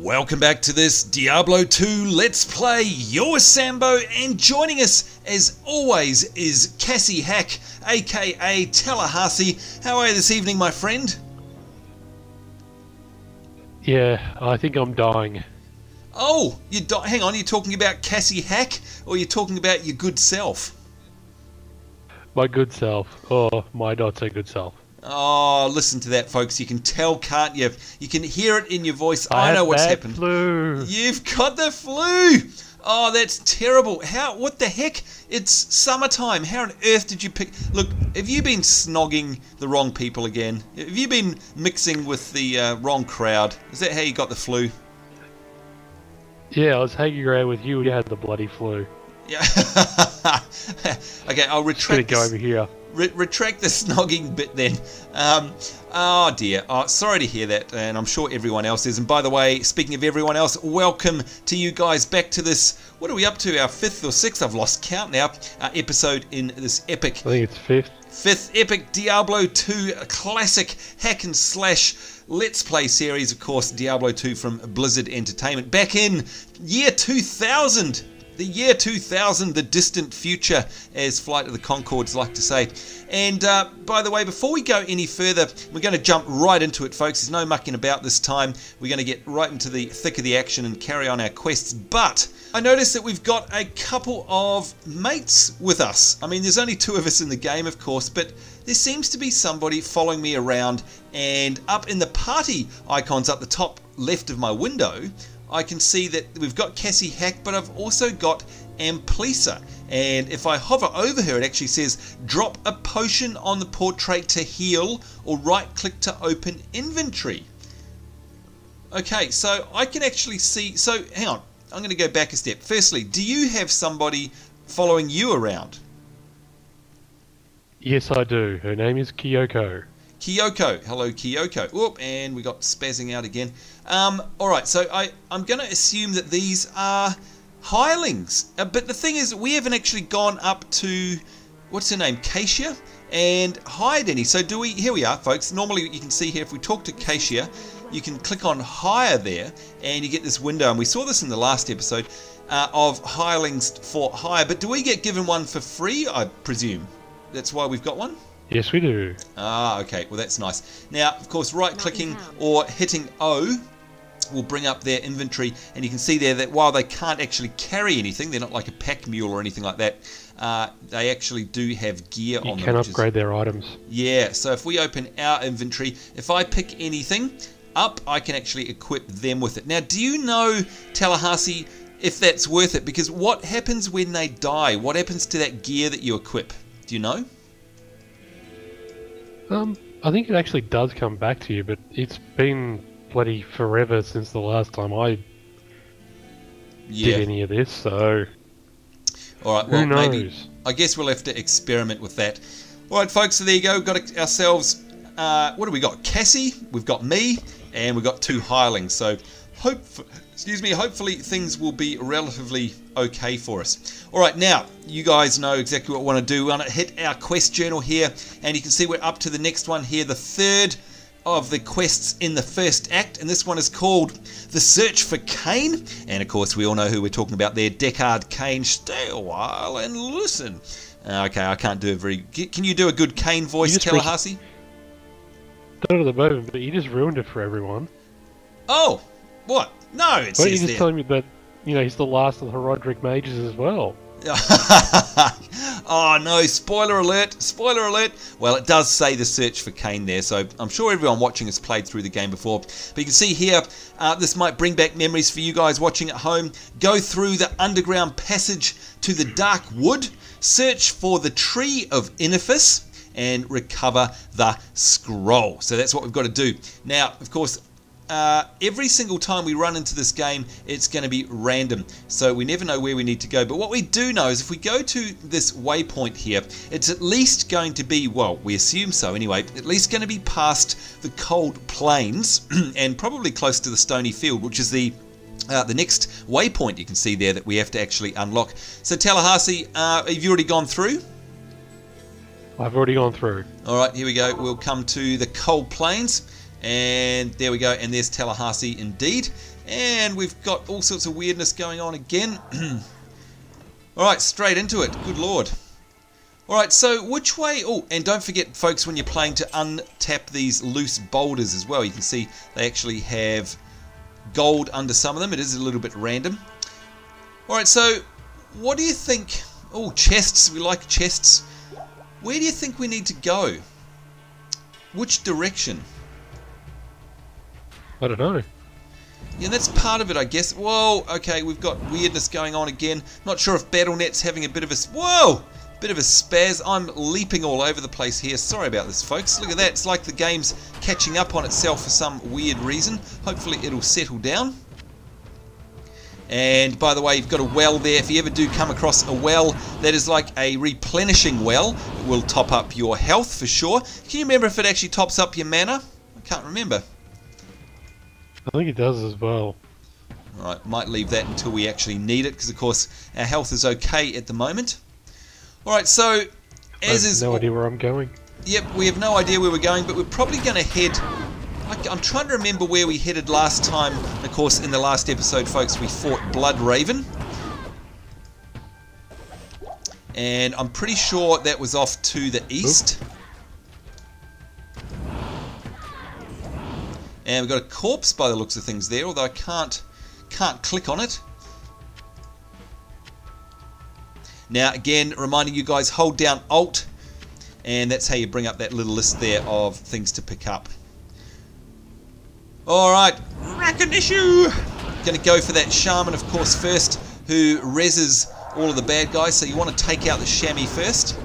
Welcome back to this Diablo 2 Let's Play. You're Sambo, and joining us as always is Cassie Hack, aka Tallahassee. How are you this evening, my friend? Yeah, I think I'm dying. Oh, hang on, you're talking about Cassie Hack, or you're talking about your good self? My good self, or my not so good self. Oh, listen to that, folks. You can tell, can't you? You can hear it in your voice. I know what's happened. Flu. You've got the flu. Oh, that's terrible. What the heck? It's summertime. How on earth did you pick... Look, have you been snogging the wrong people again? Have you been mixing with the wrong crowd? Is that how you got the flu? Yeah, I was hanging around with you and you had the bloody flu. Yeah. Okay, I'll retract Just gonna go over here. Retract the snogging bit then. Oh dear. Oh, sorry to hear that, and I'm sure everyone else is. And by the way, speaking of everyone else, welcome to you guys back to this. What are we up to? Our 5th or 6th? I've lost count now. Episode in this epic. I think it's 5th. 5th epic Diablo 2 classic hack and slash Let's Play series. Of course, Diablo 2 from Blizzard Entertainment. Back in year 2000. The year 2000, the distant future, as Flight of the Conchords like to say. And by the way, before we go any further, we're going to jump right into it, folks. There's no mucking about this time. We're going to get right into the thick of the action and carry on our quests. But I noticed that we've got a couple of mates with us. I mean, there's only 2 of us in the game, of course, but there seems to be somebody following me around. And up in the party icons up the top left of my window, I can see that we've got Cassie Hack, but I've also got Amplisa. And if I hover over her, it actually says drop a potion on the portrait to heal, or right click to open inventory. Okay, so I can actually see, so hang on, I'm going to go back a step. Firstly, do you have somebody following you around? Yes, I do. Her name is Kyoko. Kyoko. Hello, Kyoko. Whoop, and we got spazzing out again. Alright, so I'm going to assume that these are hirelings. But the thing is, we haven't actually gone up to, what's her name, Kasia, and hired any. So do we, here we are, folks. Normally you can see here, if we talk to Kasia, you can click on hire there, and you get this window. And we saw this in the last episode of hirelings for hire. But do we get given one for free, I presume? That's why we've got one? Yes, we do. Ah, okay. Well, that's nice. Now, of course, right-clicking or hitting O will bring up their inventory, and you can see there that while they can't actually carry anything, they're not like a pack mule or anything like that, they actually do have gear on them. You can upgrade their items. Yeah, so if we open our inventory, if I pick anything up, I can actually equip them with it. Now, do you know, Tallahassee, if that's worth it? Because what happens when they die? What happens to that gear that you equip? Do you know? I think it actually does come back to you, but it's been bloody forever since the last time I did any of this, so alright, well, who knows? Maybe, I guess we'll have to experiment with that. Alright, folks, so there you go. We've got ourselves, what do we got? Cassie, we've got me, and we've got 2 hirelings, so hopefully things will be relatively okay for us. Alright, now, you guys know exactly what we want to do. We want to hit our quest journal here, and you can see we're up to the next one here, the 3rd of the quests in the 1st act, and this one is called The Search for Cain. And of course, we all know who we're talking about there, Deckard Cain. Stay a while and listen. Okay, I can't do a very... Can you do a good Cain voice, Tallahassee? Not at the moment, but you just ruined it for everyone. Oh! What? No, it says you just telling me that, you know, he's the last of the Herodric mages as well. Oh no, spoiler alert, spoiler alert. Well, it does say the search for Cain there, so I'm sure everyone watching has played through the game before. But you can see here, this might bring back memories for you guys watching at home. Go through the underground passage to the Dark Wood, search for the Tree of Inifuss, and recover the scroll. So that's what we've got to do. Now, of course, every single time we run into this game, it's going to be random, so we never know where we need to go. But what we do know is if we go to this waypoint here, it's at least going to be, well, we assume so anyway, at least going to be past the cold plains and probably close to the Stony Field, which is the next waypoint you can see there that we have to actually unlock. So Tallahassee, have you already gone through? I've already gone through. Alright, here we go. We'll come to the cold plains. And there we go, and there's Tallahassee indeed. And we've got all sorts of weirdness going on again. Alright, straight into it. Good lord. Alright, so which way... Oh, and don't forget, folks, when you're playing to untap these loose boulders as well. You can see they actually have gold under some of them. It is a little bit random. Alright, so what do you think... Oh, chests. We like chests. Where do you think we need to go? Which direction? I don't know. Yeah, that's part of it, I guess. Whoa, okay, we've got weirdness going on again. Not sure if BattleNet's having a bit of a... Whoa! Bit of a spaz. I'm leaping all over the place here. Sorry about this, folks. Look at that. It's like the game's catching up on itself for some weird reason. Hopefully it'll settle down. And by the way, you've got a well there. If you ever do come across a well that is like a replenishing well, it will top up your health for sure. Can you remember if it actually tops up your mana? I can't remember. I think it does as well. Alright, might leave that until we actually need it, because of course our health is okay at the moment. Alright, so as is... no idea where I'm going. Yep, we have no idea where we're going, but we're probably going to head... I'm trying to remember where we headed last time. Of course, in the last episode, folks, we fought Bloodraven. And I'm pretty sure that was off to the east. And we've got a corpse by the looks of things there, although I can't click on it. Now, again, reminding you guys, hold down Alt, and that's how you bring up that little list there of things to pick up. Alright, rack issue! Gonna go for that shaman, of course, first, who reses all of the bad guys, so you want to take out the chamois first.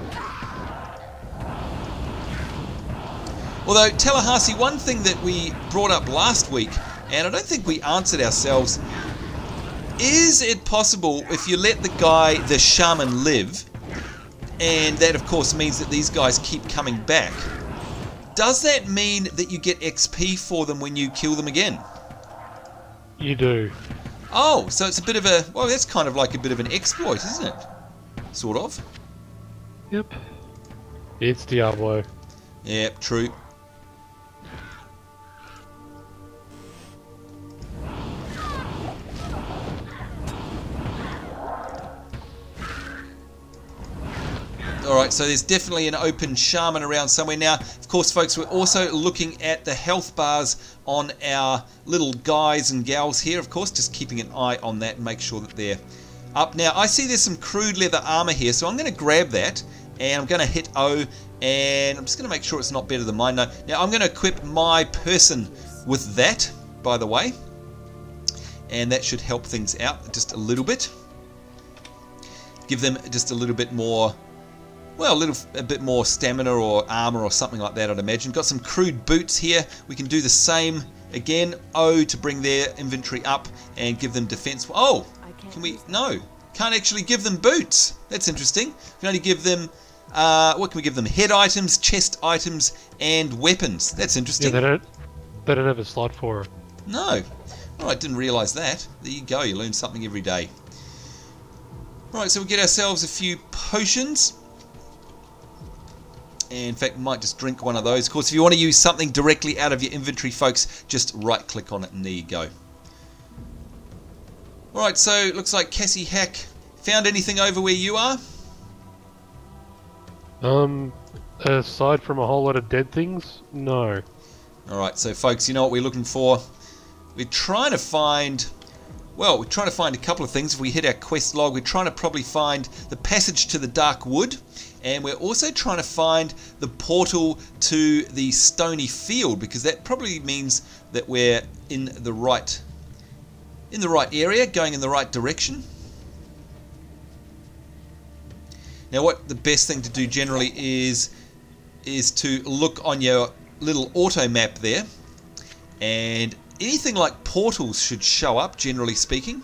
Although, Tallahassee, one thing that we brought up last week, and I don't think we answered ourselves, is it possible if you let the shaman live, and that of course means that these guys keep coming back, does that mean that you get XP for them when you kill them again? You do. Oh, so it's a bit of a... Well, that's kind of like a bit of an exploit, isn't it? Sort of. Yep. It's Diablo. Yep, true. Alright, so there's definitely an open shaman around somewhere. Now, of course, folks, we're also looking at the health bars on our little guys and gals here, of course, just keeping an eye on that and make sure that they're up. Now, I see there's some crude leather armor here, so I'm going to grab that, and I'm going to hit O, and I'm just going to make sure it's not better than mine. No. Now, I'm going to equip my person with that, by the way, and that should help things out just a little bit. Give them just a little bit more... Well, a bit more stamina or armor or something like that, I'd imagine. Got some crude boots here. We can do the same again. O to bring their inventory up and give them defense. Oh, can we? No, can't actually give them boots. That's interesting. We can only give them, what can we give them? Head items, chest items, and weapons. That's interesting. Yeah, they don't have a slot for it. No. All right, didn't realise that. There you go. You learn something every day. Right, so we'll get ourselves a few potions. And in fact, might just drink one of those. Of course, if you want to use something directly out of your inventory, folks, just right-click on it and there you go. Alright, so it looks like Cassie Hack found anything over where you are? Aside from a whole lot of dead things, no. Alright, so folks, you know what we're looking for? We're trying to find... Well, we're trying to find a couple of things. If we hit our quest log, we're trying to probably find the passage to the Dark Wood. And we're also trying to find the portal to the Stony Field, because that probably means that we're in the right area, going in the right direction. Now, what the best thing to do generally is to look on your little auto map there, and anything like portals should show up, generally speaking.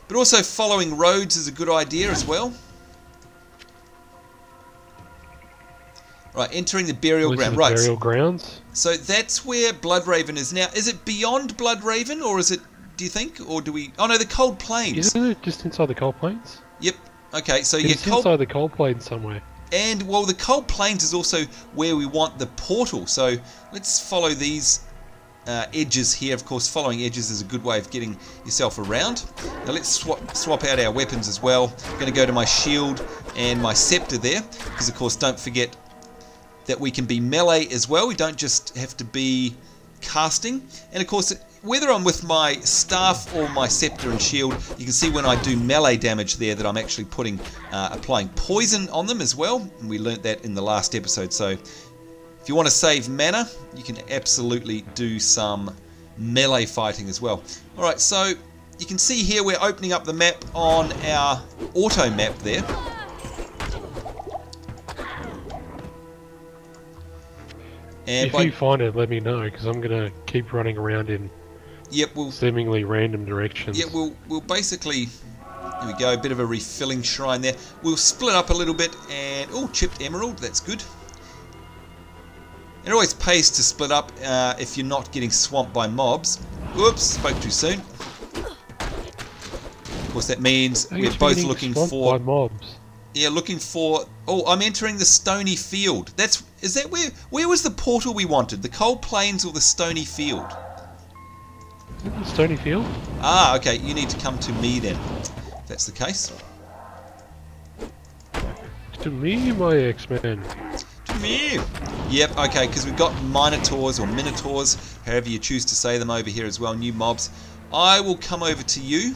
But also following roads is a good idea as well. Right, entering the burial ground. Right. Burial grounds. So that's where Bloodraven is now. Is it beyond Bloodraven, or is it? Do you think, or do we? Oh no, the Cold Plains. Isn't it just inside the Cold Plains? Yep. Okay, so it's inside the Cold Plains somewhere. And well, the Cold Plains is also where we want the portal. So let's follow these edges here. Of course, following edges is a good way of getting yourself around. Now let's swap out our weapons as well. I'm going to go to my shield and my scepter there, because of course don't forget that we can be melee as well. We don't just have to be casting. And of course, whether I'm with my staff or my scepter and shield, you can see when I do melee damage there that I'm actually applying poison on them as well. And we learnt that in the last episode. So if you want to save mana, you can absolutely do some melee fighting as well. Alright, so you can see here we're opening up the map on our auto map there. And if you find it, let me know, because I'm going to keep running around in seemingly random directions. Yeah, we'll basically... Here we go, a bit of a refilling shrine there. We'll split up a little bit and... Oh, chipped emerald, that's good. It always pays to split up if you're not getting swamped by mobs. Whoops, spoke too soon. Of course, that means we're both looking for... by mobs. Yeah, looking for... Oh, I'm entering the Stony Field. Is that where was the portal we wanted? The Cold Plains or the Stony Field? Stony Field? Ah, okay. You need to come to me then, if that's the case. To me, my X-Men. To me. Yep, okay, because we've got Minotaurs or Minotaurs, however you choose to say them over here as well, new mobs. I will come over to you,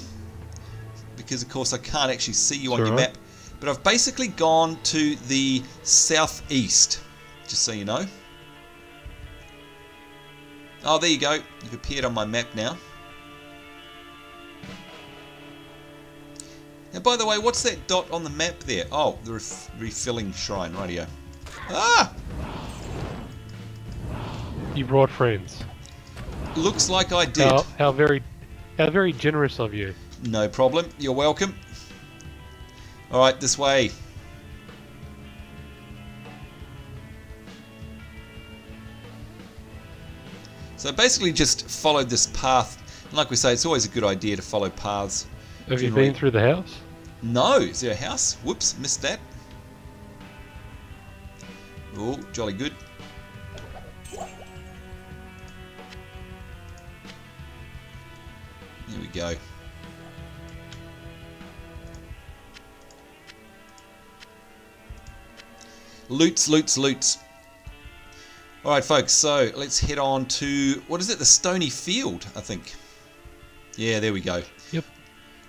because of course I can't actually see you on your map. But I've basically gone to the southeast, just so you know. Oh, there you go. You've appeared on my map now. Now, by the way, what's that dot on the map there? Oh, the refilling shrine. Rightio. Ah! You brought friends. Looks like I did. How very generous of you. No problem. You're welcome. Alright, this way. So basically just followed this path. And like we say, it's always a good idea to follow paths. Have you been through the house? No. Is there a house? Whoops, missed that. Oh, jolly good. Here we go. Loots, loots, loots. Alright folks, so let's head on to, what is it, the Stony Field, I think. Yeah, there we go. Yep.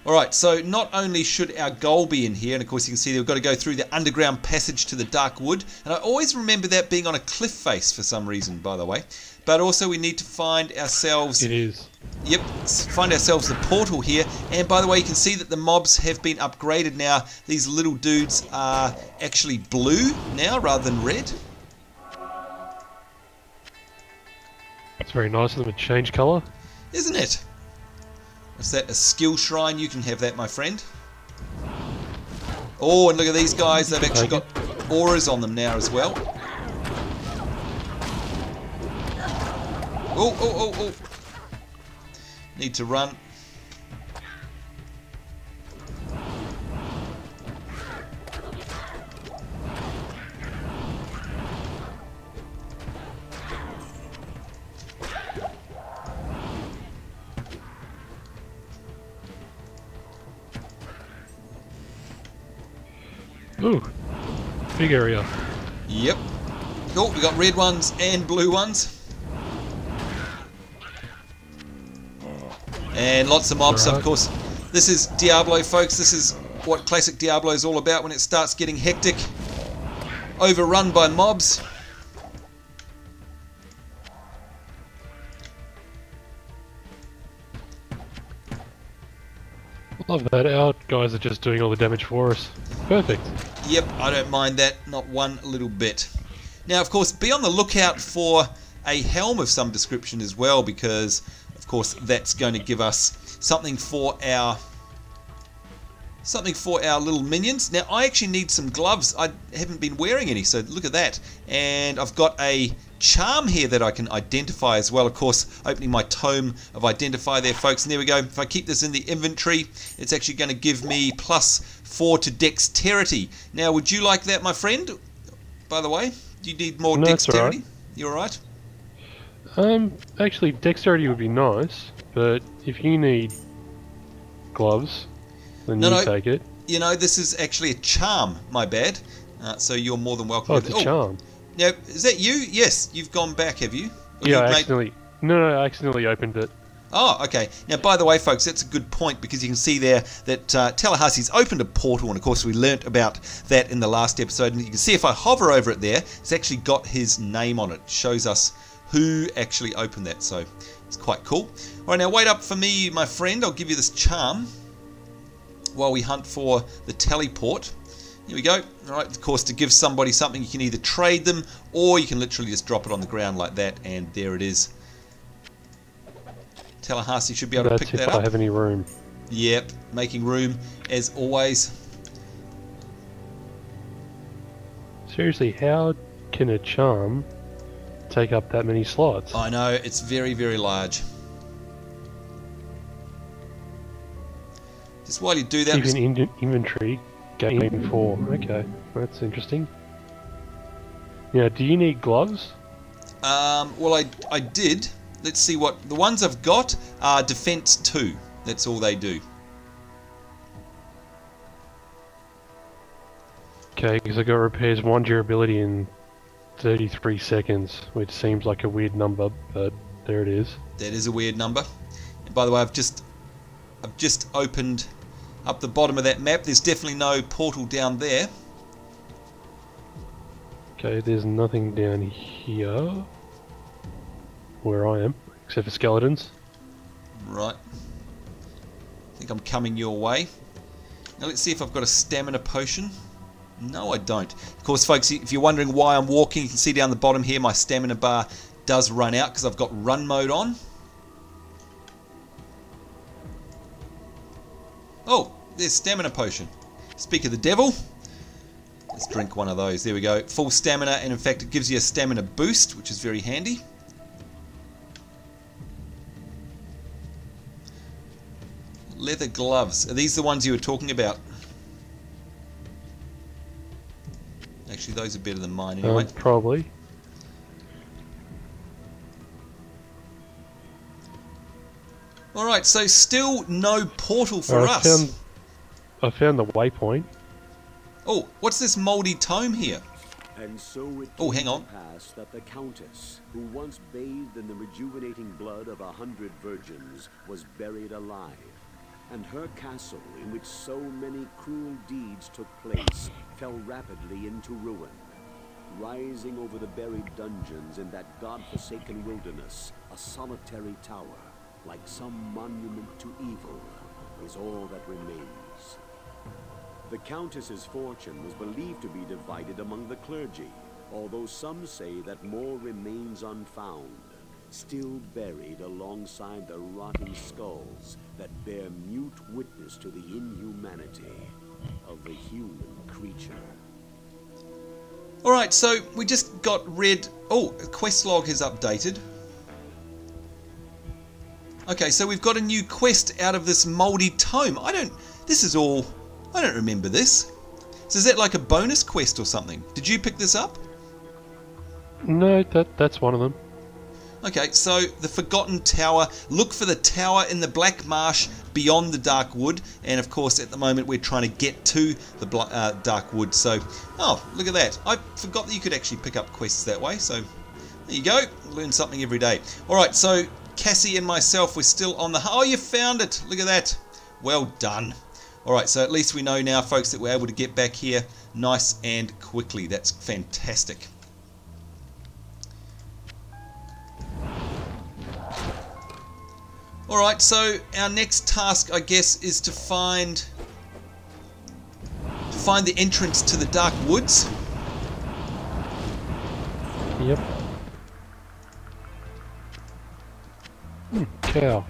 Alright, so not only should our goal be in here, and of course you can see we've got to go through the underground passage to the Dark Wood, and I always remember that being on a cliff face for some reason, by the way. But also we need to find ourselves... It is. Yep, find ourselves the portal here. And by the way, you can see that the mobs have been upgraded now. These little dudes are actually blue now rather than red. It's very nice of them to change colour. Isn't it? Is that a skill shrine? You can have that, my friend. Oh, and look at these guys. They've actually got auras on them now as well. Oh, oh, oh, oh. Need to run. Ooh, big area. Yep. Oh, we got red ones and blue ones. And lots of mobs, of course. This is Diablo, folks. This is what classic Diablo is all about when it starts getting hectic. Overrun by mobs. Love that. Our guys are just doing all the damage for us. Perfect. Yep, I don't mind that. Not one little bit. Now, of course, be on the lookout for a helm of some description as well, because, of course, that's going to give us something for our little minions. Now, I actually need some gloves. I haven't been wearing any, so look at that. And I've got a charm here that I can identify as well. Of course, opening my tome of identify there, folks. And there we go. If I keep this in the inventory, it's actually going to give me +4 to dexterity. Now, would you like that, my friend? By the way, do you need more dexterity? Right. You all right? Actually, dexterity would be nice, but if you need gloves, then you take it. You know, this is actually a charm, my bad. So you're more than welcome. Oh, it's a charm. Now, is that you? Yes, you've gone back, have you? Yeah, I accidentally... No, I accidentally opened it. Oh, okay. Now, by the way, folks, that's a good point, because you can see there that Tallahassee's opened a portal, and of course we learnt about that in the last episode, and you can see if I hover over it there, it's actually got his name on it. It shows us who actually opened that, so it's quite cool. All right, now wait up for me, my friend. I'll give you this charm while we hunt for the teleport. Here we go. All right, of course, to give somebody something, you can either trade them, or you can literally just drop it on the ground like that, and there it is. Tallahassee should be able to pick that up. That's if I have any room. Yep, making room as always. Seriously, how can a charm take up that many slots? I know, it's very, very large. Just while you do that... Even inventory, game 4. Okay, that's interesting. Now, do you need gloves? Well, I did. Let's see what... The ones I've got are defense 2. That's all they do. Okay, because I got repairs 1 durability in 33 seconds, which seems like a weird number, but there it is. That is a weird number. And by the way, I've just opened up the bottom of that map. There's definitely no portal down there. Okay, there's nothing down here where I am, except for skeletons. Right. I think I'm coming your way. Now let's see if I've got a stamina potion. No, I don't. Of course, folks, if you're wondering why I'm walking, you can see down the bottom here my stamina bar does run out because I've got run mode on. Oh, there's stamina potion. Speak of the devil. Let's drink one of those. There we go. Full stamina, and in fact it gives you a stamina boost, which is very handy. Leather gloves. Are these the ones you were talking about? Actually, those are better than mine anyway. Probably. Alright, so still no portal for us. I found the waypoint. Oh, what's this mouldy tome here? And so it hang on. pass that the Countess, who once bathed in the rejuvenating blood of 100 virgins, was buried alive. And her castle, in which so many cruel deeds took place, fell rapidly into ruin. Rising over the buried dungeons in that god-forsaken wilderness, a solitary tower, like some monument to evil, is all that remains. The Countess's fortune was believed to be divided among the clergy, although some say that more remains unfound, still buried alongside the rotting skulls that bear mute witness to the inhumanity of the human creature. Alright, so we just got rid... Oh, quest log has updated. Okay, so we've got a new quest out of this mouldy tome. This is all... I don't remember this. So is that like a bonus quest or something? Did you pick this up? No, that's one of them. Okay, so the Forgotten Tower. Look for the tower in the Black Marsh beyond the Dark Wood. And of course, at the moment, we're trying to get to the Dark Wood. So, oh, look at that. I forgot that you could actually pick up quests that way. So, there you go. Learn something every day. Alright, so Cassie and myself, we're still on the... Oh, you found it. Look at that. Well done. Alright, so at least we know now, folks, that we're able to get back here nice and quickly. That's fantastic. Alright, so our next task, I guess, is to find the entrance to the Dark Woods. Yep. Cow.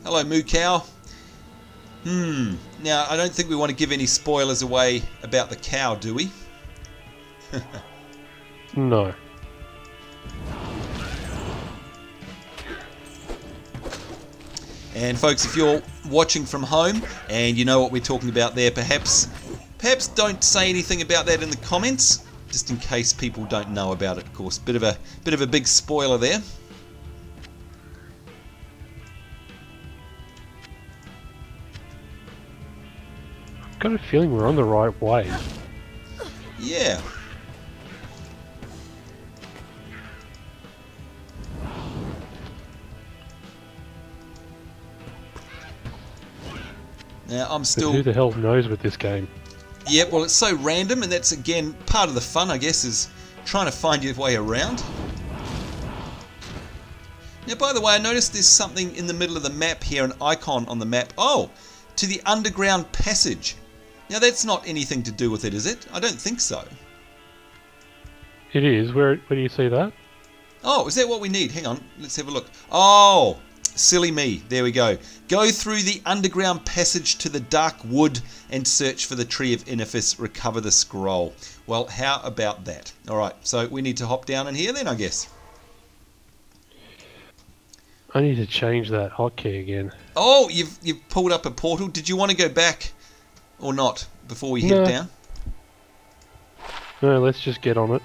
Hello, Moo Cow. Now, I don't think we want to give any spoilers away about the cow, do we? No. And folks, if you're watching from home and you know what we're talking about there, perhaps don't say anything about that in the comments. just in case people don't know about it, of course. Bit of a big spoiler there. I've got a feeling we're on the right way. Yeah. Now I'm still... But who the hell knows with this game? Yeah, well, it's so random, and that's again part of the fun, I guess, is trying to find your way around. Now, by the way, I noticed there's something in the middle of the map here, an icon on the map. Oh, to the underground passage. Now, that's not anything to do with it, is it? I don't think so. It is. Where do you see that? Oh, is that what we need? Hang on, let's have a look. Oh, silly me. There we go. Go through the underground passage to the dark wood and search for the Tree of Inifuss. Recover the scroll. Well, how about that? All right, so we need to hop down in here then, I guess. I need to change that hotkey again. Oh, you've pulled up a portal. Did you want to go back or not before we head down? No, let's just get on it.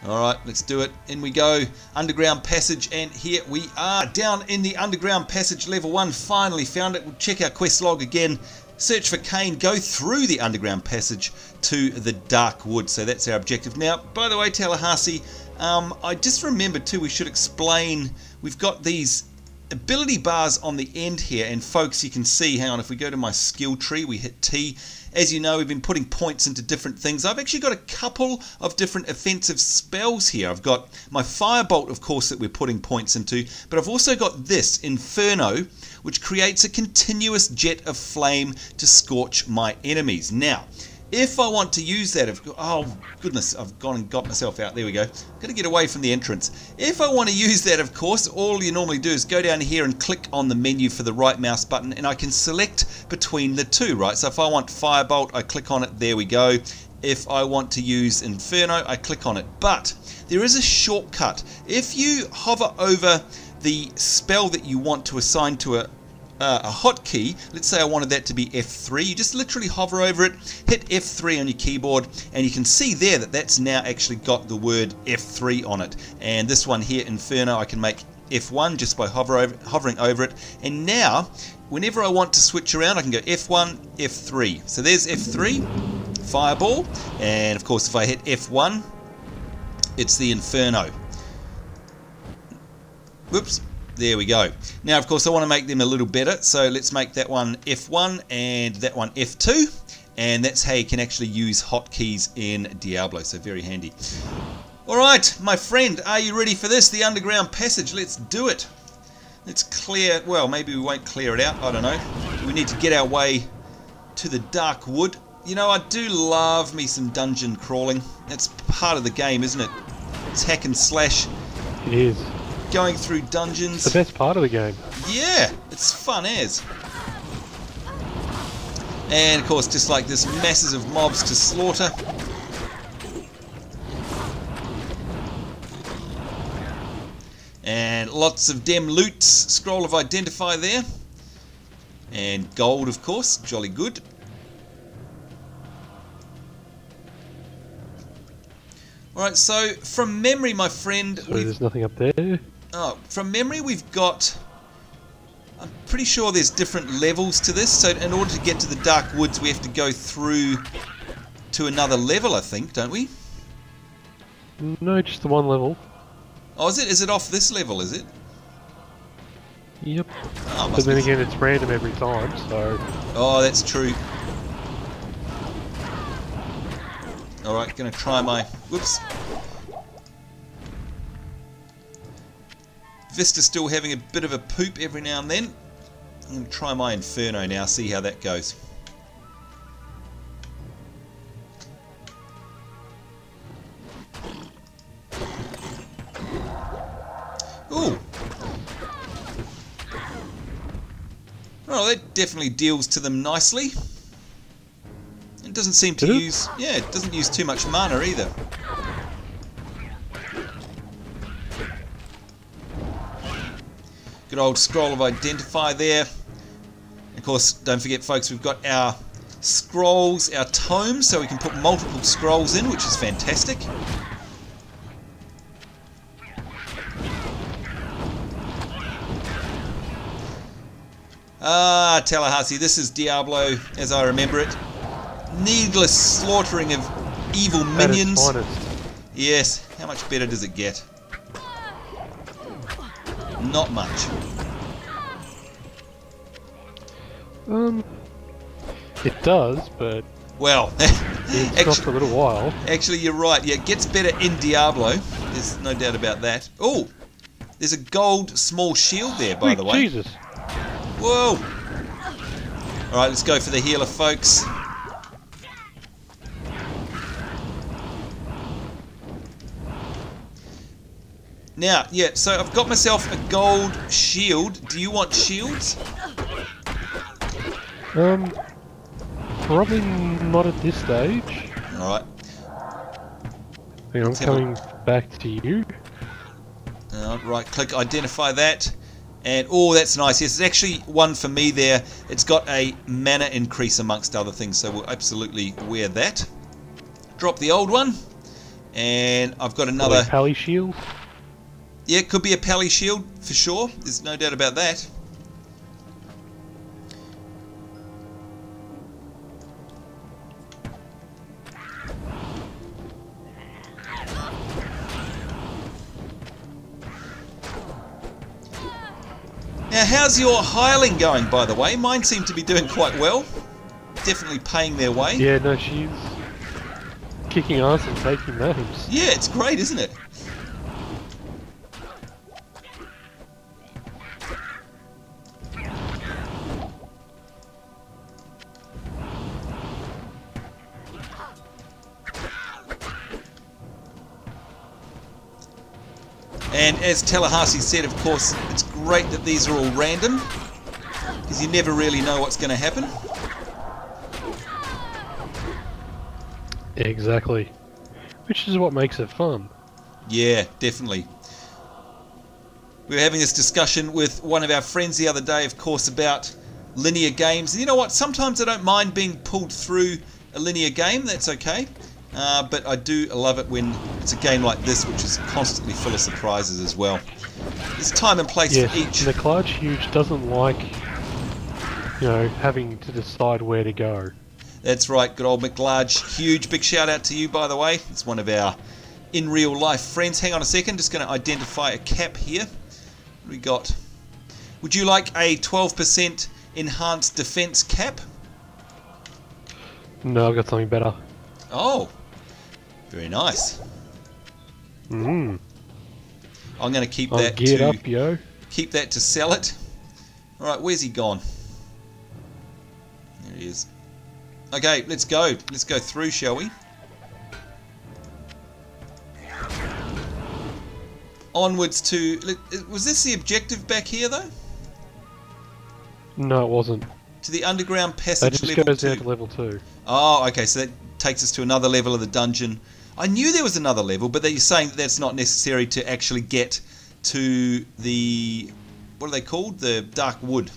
Alright, let's do it. In we go. Underground passage, and here we are down in the underground passage, level 1. Finally found it. We'll check our quest log again. Search for Cain. Go through the underground passage to the dark wood. So that's our objective. Now, by the way, Tallahassee, I just remembered too, we should explain, we've got these ability bars on the end here, and folks, you can see, hang on, if we go to my skill tree, we hit T. As you know, we've been putting points into different things. I've actually got a couple of different offensive spells here. I've got my Firebolt, of course, that we're putting points into, but I've also got this, Inferno, which creates a continuous jet of flame to scorch my enemies. Now, if I want to use that, oh goodness, I've gone and got myself out. There we go. Got to get away from the entrance. If I want to use that, of course, all you normally do is go down here and click on the menu for the right mouse button, and I can select between the two, right? So if I want Firebolt, I click on it. There we go. If I want to use Inferno, I click on it. But there is a shortcut. If you hover over the spell that you want to assign to a hotkey, let's say I wanted that to be F3, you just literally hover over it, hit F3 on your keyboard, and you can see there that that's now actually got the word F3 on it. And this one here, Inferno, I can make F1 just by hovering over it. And now, whenever I want to switch around, I can go F1, F3. So there's F3, Fireball, and of course if I hit F1, it's the Inferno. Whoops. There we go. Now, of course, I want to make them a little better, so let's make that one F1 and that one F2, and that's how you can actually use hotkeys in Diablo, so very handy. Alright, my friend, are you ready for this? The underground passage, let's do it. Let's clear, well, maybe we won't clear it out, I don't know. We need to get our way to the dark wood. You know, I do love me some dungeon crawling. That's part of the game, isn't it? It's hack and slash. It is. Going through dungeons. The best part of the game. Yeah, it's fun as. And of course, just like this, masses of mobs to slaughter. And lots of dem loot. Scroll of Identify there. And gold, of course. Jolly good. Alright, so from memory, my friend... So there's nothing up there? Oh, from memory we've got... I'm pretty sure there's different levels to this, so in order to get to the Dark Woods we have to go through to another level, I think, don't we? No, just the one level. Oh, is it? Is it off this level, is it? Yep. Oh, but then again, it's random every time, so... Oh, that's true. Alright, gonna try my... Whoops. Vista's still having a bit of a poop every now and then. I'm gonna try my Inferno now, see how that goes. Ooh! Oh, that definitely deals to them nicely. It doesn't seem to use... Yeah, it doesn't use too much mana either. Good old Scroll of Identify there. Of course, don't forget, folks, we've got our scrolls, our tomes, so we can put multiple scrolls in, which is fantastic. Ah, Tallahassee, this is Diablo as I remember it. Needless slaughtering of evil minions. Yes, how much better does it get? Not much. It does, but well, it's not for a little while. Actually, you're right. Yeah, it gets better in Diablo. There's no doubt about that. Oh, there's a gold small shield there, by the way. Jesus. Whoa. All right, let's go for the healer, folks. Now, yeah, so I've got myself a gold shield. Do you want shields? Probably not at this stage. Alright. I'm coming back to you. Right, click identify that. And, oh, that's nice. Yes, it's actually one for me there. It's got a mana increase amongst other things, so we'll absolutely wear that. Drop the old one. And I've got another... Pally shield? Yeah, it could be a Pally shield, for sure. There's no doubt about that. Now, how's your hireling going, by the way? Mine seem to be doing quite well. Definitely paying their way. Yeah, no, she's kicking ass and taking names. Yeah, it's great, isn't it? And as Tallahassee said, of course, it's great that these are all random, because you never really know what's going to happen. Exactly. Which is what makes it fun. Yeah, definitely. We were having this discussion with one of our friends the other day, of course, about linear games. And you know what? Sometimes I don't mind being pulled through a linear game. That's okay. But I do love it when it's a game like this, which is constantly full of surprises as well. There's time and place for each. The McLarge Huge doesn't like, you know, having to decide where to go. That's right, good old McLarge Huge. Big shout out to you, by the way. It's one of our in real life friends. Hang on a second, just going to identify a cap here. What do we got? Would you like a 12% enhanced defense cap? No, I've got something better. Oh. Very nice. I'm going to keep that geared to up, yo. Keep that to sell it. All right, where's he gone? There he is. Okay, let's go. Let's go through, shall we? Onwards to... Was this the objective back here, though? No, it wasn't. To the underground passage level 2. It just goes down to level 2. Oh, okay, so that takes us to another level of the dungeon. I knew there was another level, but you're saying that that's not necessary to actually get to the... What are they called? The Dark Wood.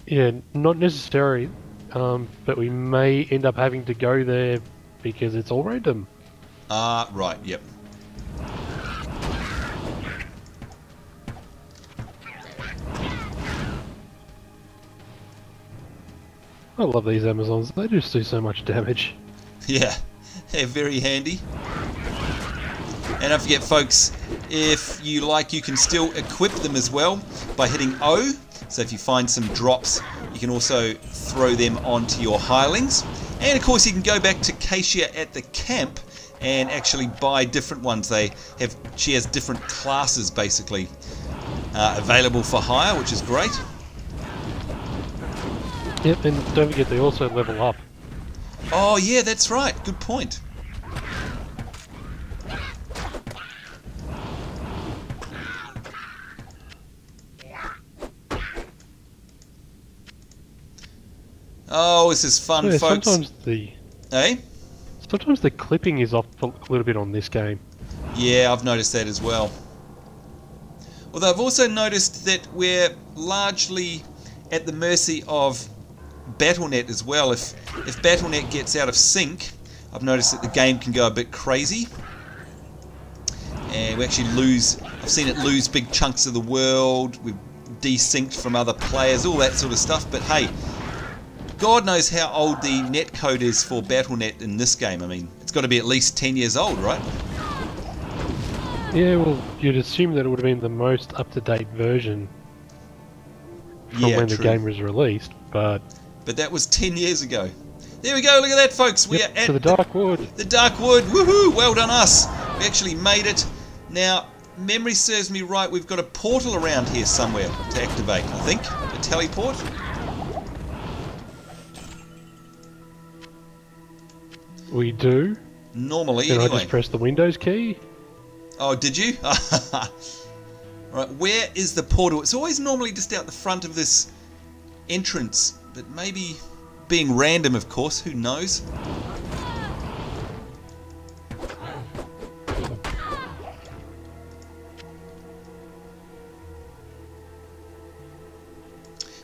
Yeah, not necessary, but we may end up having to go there because it's all random. Ah, right, yep. I love these Amazons, they just do so much damage. Yeah, they're very handy. And don't forget, folks, if you like, you can still equip them as well by hitting O. So if you find some drops, you can also throw them onto your hirelings. And of course, you can go back to Kasia at the camp and actually buy different ones. She has different classes basically available for hire, which is great. Yep, and don't forget they also level up. Oh yeah, that's right. Good point. Oh, this is fun, yeah, folks. Sometimes the clipping is off a little bit on this game. Yeah, I've noticed that as well. Although I've also noticed that we're largely at the mercy of Battle.net as well. If Battle.net gets out of sync, I've noticed that the game can go a bit crazy. And we actually lose, I've seen it lose big chunks of the world, we've desynced from other players, all that sort of stuff. But hey, God knows how old the netcode is for Battle.net in this game. I mean, it's got to be at least 10 years old, right? Yeah, well, you'd assume that it would have been the most up-to-date version from when the game was released, but that was 10 years ago. There we go, look at that, folks. We are at to the Dark Wood. The Dark Wood, woohoo! Well done us. We actually made it. Now, memory serves me right, we've got a portal around here somewhere to activate, I think. A teleport. We do. Normally, Then anyway. I just press the Windows key. Oh, did you? Right, where is the portal? It's always normally just out the front of this entrance, but maybe being random, of course, who knows?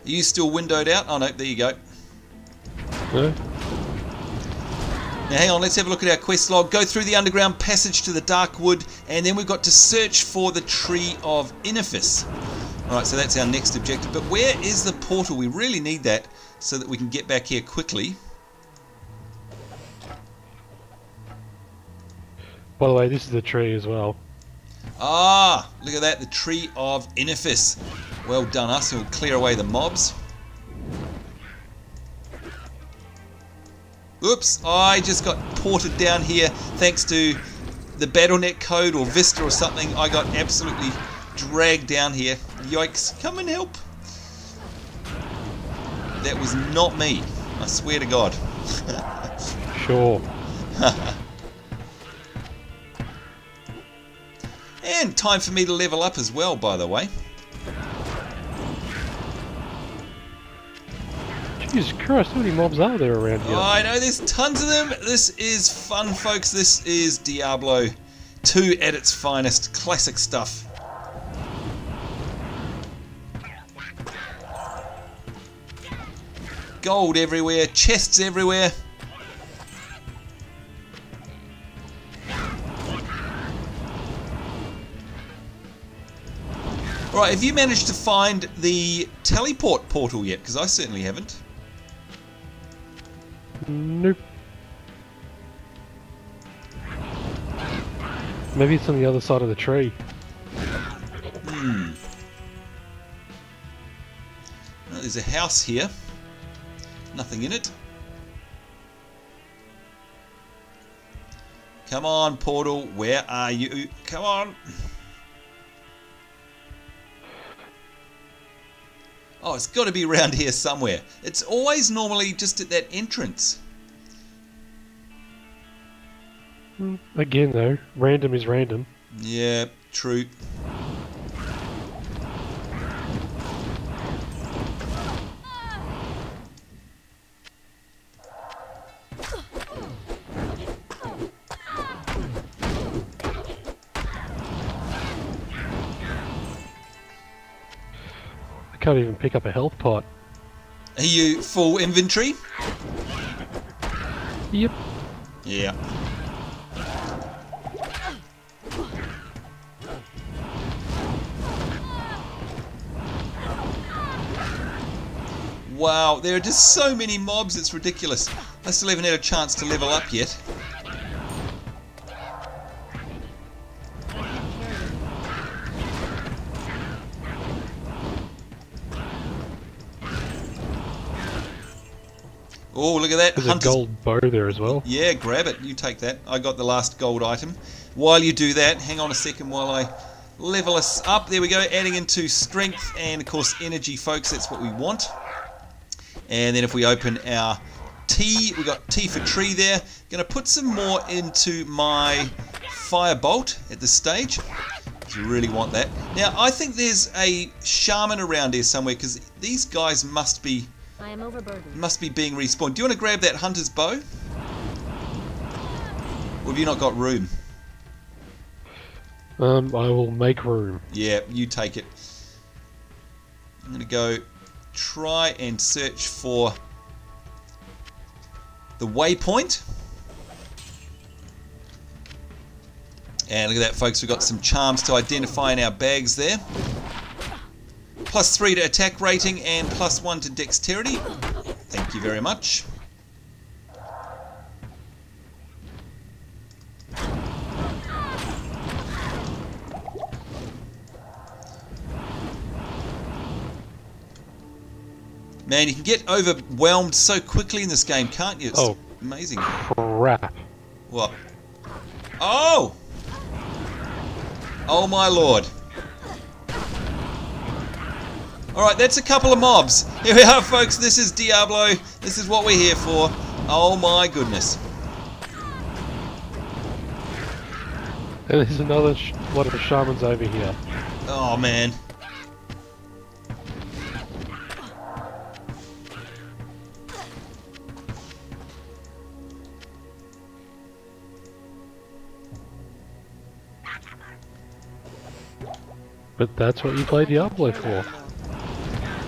Are you still windowed out? Oh no, there you go. No. Now hang on, let's have a look at our quest log. Go through the underground passage to the Dark Wood, and then we've got to search for the Tree of Inifuss. Alright, so that's our next objective. But where is the portal? We really need that so that we can get back here quickly. By the way, this is the tree as well. Ah, look at that, the Tree of Inifuss. Well done us, we'll clear away the mobs. Oops, I just got ported down here thanks to the Battle.net code or Vista or something. I got absolutely dragged down here. Yikes, come and help. That was not me, I swear to God. Sure. And time for me to level up as well, by the way. Jesus Christ, how many mobs are there around here? Oh, I know, there's tons of them. This is fun, folks. This is Diablo 2 at its finest. Classic stuff. Gold everywhere, chests everywhere. Right, have you managed to find the teleport portal yet? Because I certainly haven't. Nope. Maybe it's on the other side of the tree. Well, there's a house here. Nothing in it. Come on, portal. Where are you? Come on. Oh, it's got to be around here somewhere. It's always normally just at that entrance. Again though, random is random. Yeah, true. Can't even pick up a health pot. Are you full inventory? Yep. Yeah. Wow, there are just so many mobs, it's ridiculous. I still haven't had a chance to level up yet. Oh, look at that. There's a gold bow there as well. Yeah, grab it. You take that. I got the last gold item. While you do that, hang on a second while I level us up. There we go, adding into strength and, of course, energy, folks. That's what we want. And then if we open our T, we got T for tree there. Going to put some more into my firebolt at this stage. You really want that. Now, I think there's a shaman around here somewhere because these guys must be... I am overburdened. Must be being respawned. Do you want to grab that hunter's bow? Or have you not got room? I will make room. Yeah, you take it. I'm going to go try and search for the waypoint. And look at that, folks. We've got some charms to identify in our bags there. +3 to attack rating and +1 to dexterity. Thank you very much. Man, you can get overwhelmed so quickly in this game, can't you? It's amazing. Crap. What? Oh! Oh my lord. Alright, that's a couple of mobs. Here we are, folks. This is Diablo. This is what we're here for. Oh my goodness. And there's another lot of shamans over here. Oh man. But that's what you play Diablo for.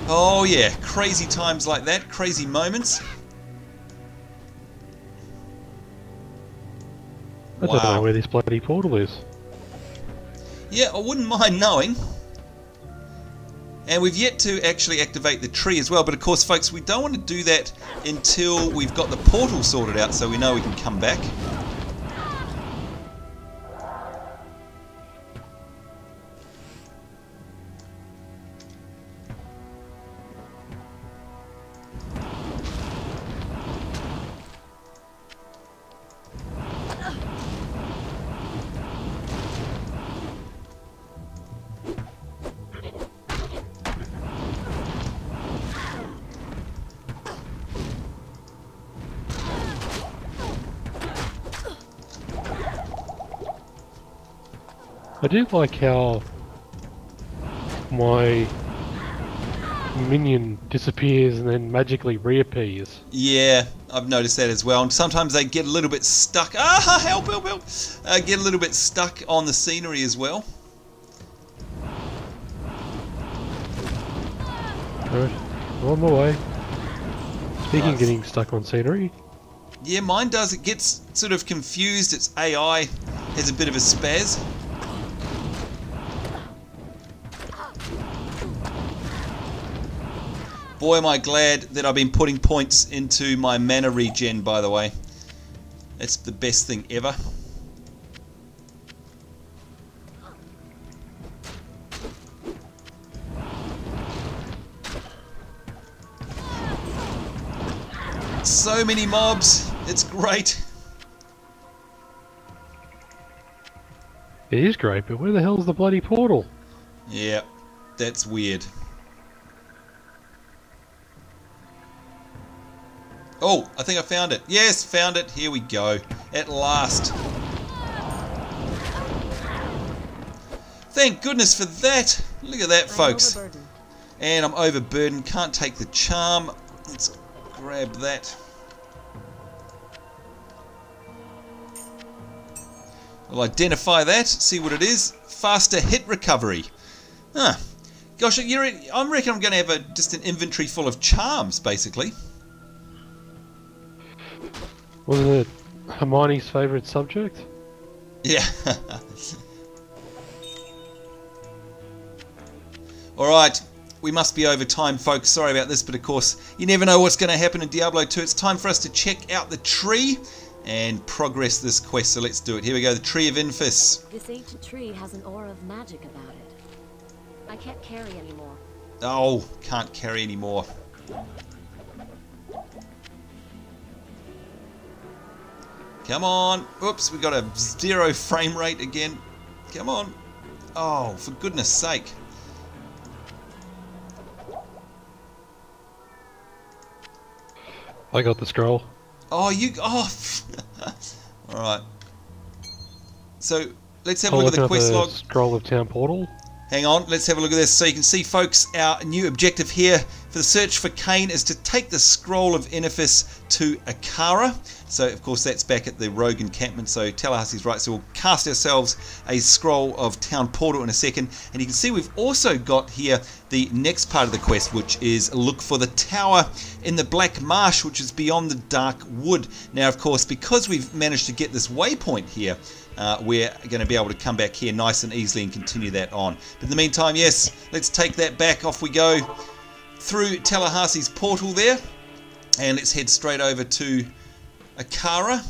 Oh yeah, crazy times like that, crazy moments. I don't know where this bloody portal is. Yeah, I wouldn't mind knowing. And we've yet to actually activate the tree as well, but of course, folks, we don't want to do that until we've got the portal sorted out so we know we can come back. I do like how my minion disappears and then magically reappears. Yeah, I've noticed that as well. And sometimes they get a little bit stuck. Ah, help, help, help! Get a little bit stuck on the scenery as well. Alright, on my way. Speaking of getting stuck on scenery. Yeah, mine does. It gets sort of confused. Its AI has a bit of a spaz. Boy, am I glad that I've been putting points into my mana regen, by the way. That's the best thing ever. So many mobs. It's great. It is great, but where the hell's the bloody portal? Yeah, that's weird. Oh, I think I found it. Yes, found it. Here we go. At last. Thank goodness for that. Look at that, folks. And I'm overburdened. Can't take the charm. Let's grab that. We'll identify that, see what it is. Faster hit recovery. Huh. Gosh, I reckon I'm going to have just an inventory full of charms, basically. Wasn't it Hermione's favourite subject? Yeah. Alright, we must be over time, folks. Sorry about this, but of course, you never know what's going to happen in Diablo 2. It's time for us to check out the tree and progress this quest, so let's do it. Here we go, the Tree of Inifuss. This ancient tree has an aura of magic about it. I can't carry anymore. Oh, can't carry anymore. Come on. Oops, we got a 0 frame rate again. Come on. Oh, for goodness sake. I got the scroll. Oh, you... Oh. Alright. So, let's have a look at the quest log. Scroll of Town Portal. Hang on, let's have a look at this. So you can see, folks, our new objective here for the search for Cain is to take the scroll of Inifis to Akara. So, of course, that's back at the rogue encampment. So Tallahassee's right. So we'll cast ourselves a scroll of town portal in a second. And you can see we've also got here the next part of the quest, which is look for the tower in the Black Marsh, which is beyond the Dark Wood. Now, of course, because we've managed to get this waypoint here, we're going to be able to come back here nice and easily and continue that on. But in the meantime, yes, let's take that back. Off we go through Tallahassee's portal there. And let's head straight over to Akara.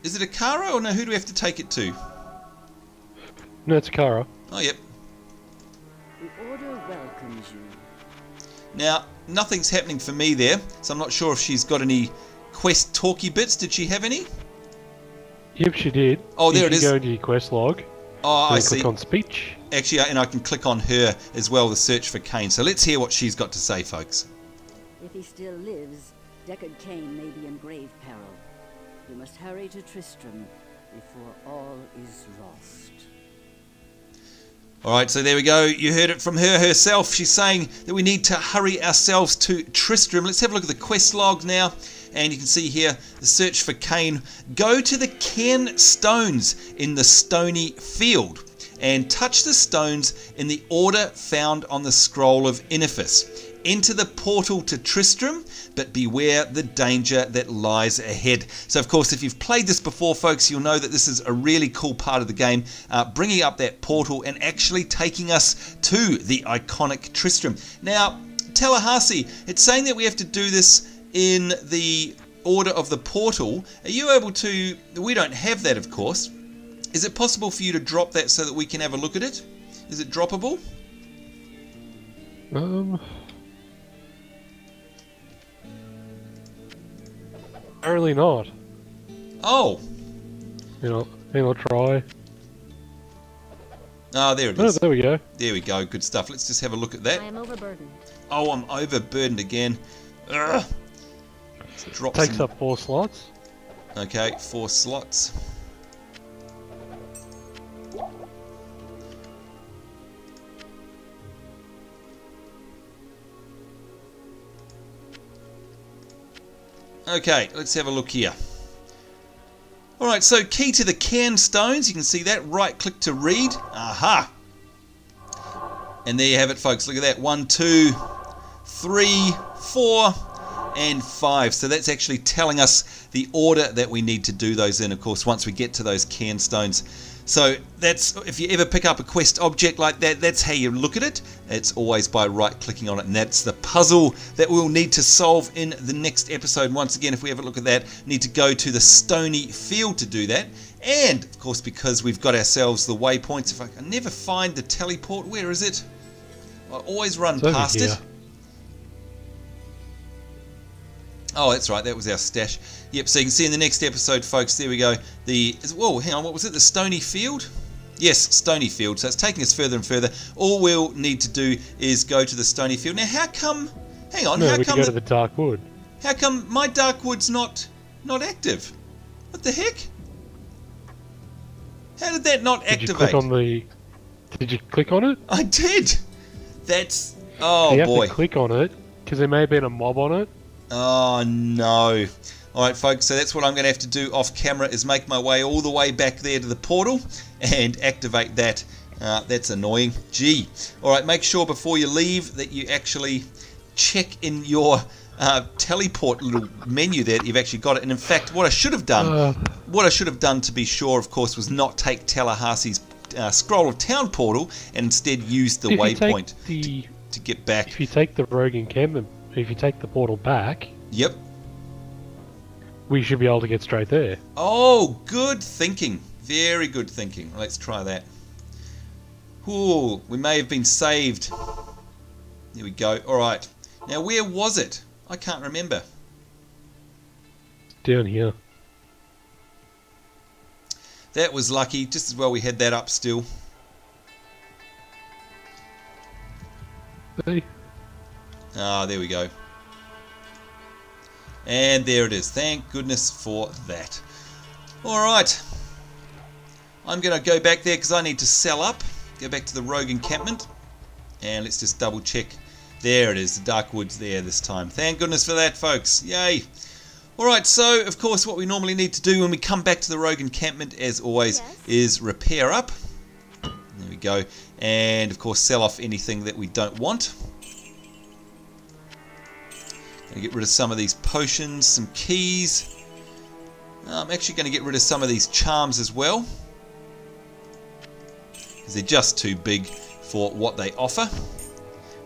Is it Akara or no? Who do we have to take it to? No, it's Akara. Oh, yep. The Order welcomes you. Now, nothing's happening for me there, so I'm not sure if she's got any quest talky bits. Did she have any? Yep, she did. Oh, there it is. You go into your quest log. Oh, I see. Click on speech. Actually, and I can click on her as well, the search for Cain. So let's hear what she's got to say, folks. If he still lives, Deckard Cain may be in grave peril. You must hurry to Tristram before all is lost. Alright, so there we go. You heard it from her herself. She's saying that we need to hurry ourselves to Tristram. Let's have a look at the quest log now. And you can see here the search for Cain. Go to the Cain stones in the Stony Field and touch the stones in the order found on the scroll of Inifis. Enter the portal to Tristram, but beware the danger that lies ahead. So, of course, if you've played this before, folks, you'll know that this is a really cool part of the game, bringing up that portal and actually taking us to the iconic Tristram. Now, Tallahassee, it's saying that we have to do this in the order of the portal. Are you able to... We don't have that, of course. Is it possible for you to drop that so that we can have a look at it? Is it droppable? Apparently not. Oh. I'll try. Ah, there it Oh, is. there we go. There we go. Good stuff. Let's just have a look at that. I am overburdened. Oh, I'm overburdened again. Ugh. Let's drop Takes some... up 4 slots. Okay, 4 slots. Okay, let's have a look here. Alright, so key to the Cain stones. You can see that. Right click to read. Aha! And there you have it, folks. Look at that. 1, 2, 3, 4, and 5. So that's actually telling us the order that we need to do those in, of course, once we get to those Cain stones. So that's, if you ever pick up a quest object like that, that's how you look at it. It's always by right-clicking on it, and that's the puzzle that we'll need to solve in the next episode. Once again, if we have a look at that, need to go to the Stony Field to do that. And, of course, because we've got ourselves the waypoints, if I can never find the teleport, where is it? I always run past it. Oh, that's right, that was our stash. Yep, so you can see in the next episode, folks, there we go. Whoa, hang on, what was it? The Stony Field? Yes, Stony Field. So it's taking us further and further. All we'll need to do is go to the Stony Field. Now, how come... Hang on, No, how we come... can go to the Dark Wood. How come my Dark Wood's not active? What the heck? How did that not activate? Did you click on the... Did you click on it? I did! That's... Oh, you boy. have to click on it, because there may have been a mob on it. Oh, no. Alright, folks, so that's what I'm going to have to do off camera, is make my way all the way back there to the portal and activate that. That's annoying. Gee. Alright, make sure before you leave that you actually check in your teleport little menu there that you've actually got it. And in fact, what I should have done to be sure, of course, was not take Tallahassee's scroll of town portal and instead use the waypoint to get back. If you take the rogue encampment, if you take the portal back, yep, we should be able to get straight there. Oh, good thinking. Very good thinking. Let's try that. Ooh, we may have been saved. There we go. Alright. Now, where was it? I can't remember. Down here. That was lucky. Just as well we had that up still. See? Ah, there we go. And there it is. Thank goodness for that. Alright. I'm going to go back there because I need to sell up. Go back to the rogue encampment. And let's just double check. There it is, the dark woods there this time. Thank goodness for that, folks. Yay. Alright, so of course what we normally need to do when we come back to the rogue encampment, as always, is repair up. There we go. And of course sell off anything that we don't want. Gonna get rid of some of these potions, some keys. I'm actually going to get rid of some of these charms as well, because they're just too big for what they offer.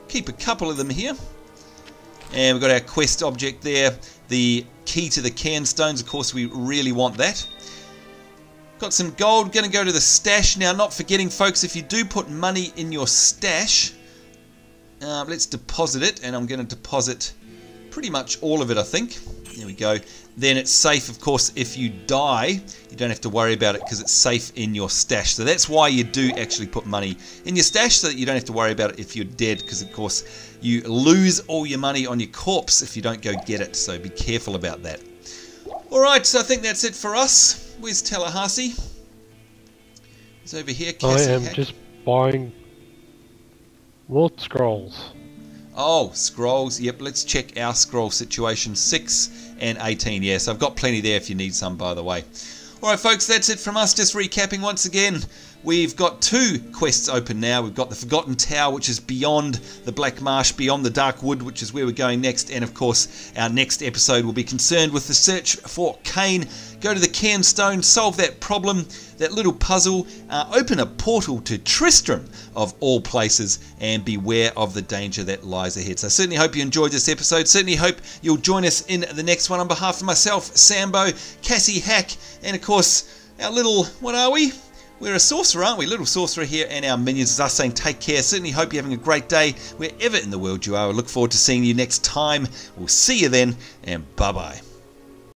Keep a couple of them here. And we've got our quest object there, the key to the Cain stones. Of course we really want that. Got some gold, going to go to the stash now. Not forgetting, folks, if you do put money in your stash, let's deposit it. And I'm going to deposit pretty much all of it, I think. There we go. Then it's safe, of course, if you die, you don't have to worry about it because it's safe in your stash. So that's why you do actually put money in your stash, so that you don't have to worry about it if you're dead, because, of course, you lose all your money on your corpse if you don't go get it. So be careful about that. Alright, so I think that's it for us. Where's Tallahassee? He's over here. Cassie I am Hack. just buying more scrolls. Oh, scrolls. Yep, let's check our scroll situation. 6 and 18. Yes, I've got plenty there if you need some, by the way. Alright, folks, that's it from us. Just recapping once again. We've got 2 quests open now. We've got the Forgotten Tower, which is beyond the Black Marsh, beyond the Dark Wood, which is where we're going next. And, of course, our next episode will be concerned with the search for Cain. Go to the Cain Stone, solve that problem, that little puzzle, open a portal to Tristram, of all places, and beware of the danger that lies ahead. So I certainly hope you enjoyed this episode. Certainly hope you'll join us in the next one. On behalf of myself, Sambo, Cassie Hack, and, of course, our little, what are we? We're a sorcerer, aren't we? Little sorcerer here, and our minions is us saying take care. Certainly hope you're having a great day wherever in the world you are. I look forward to seeing you next time. We'll see you then, and bye-bye.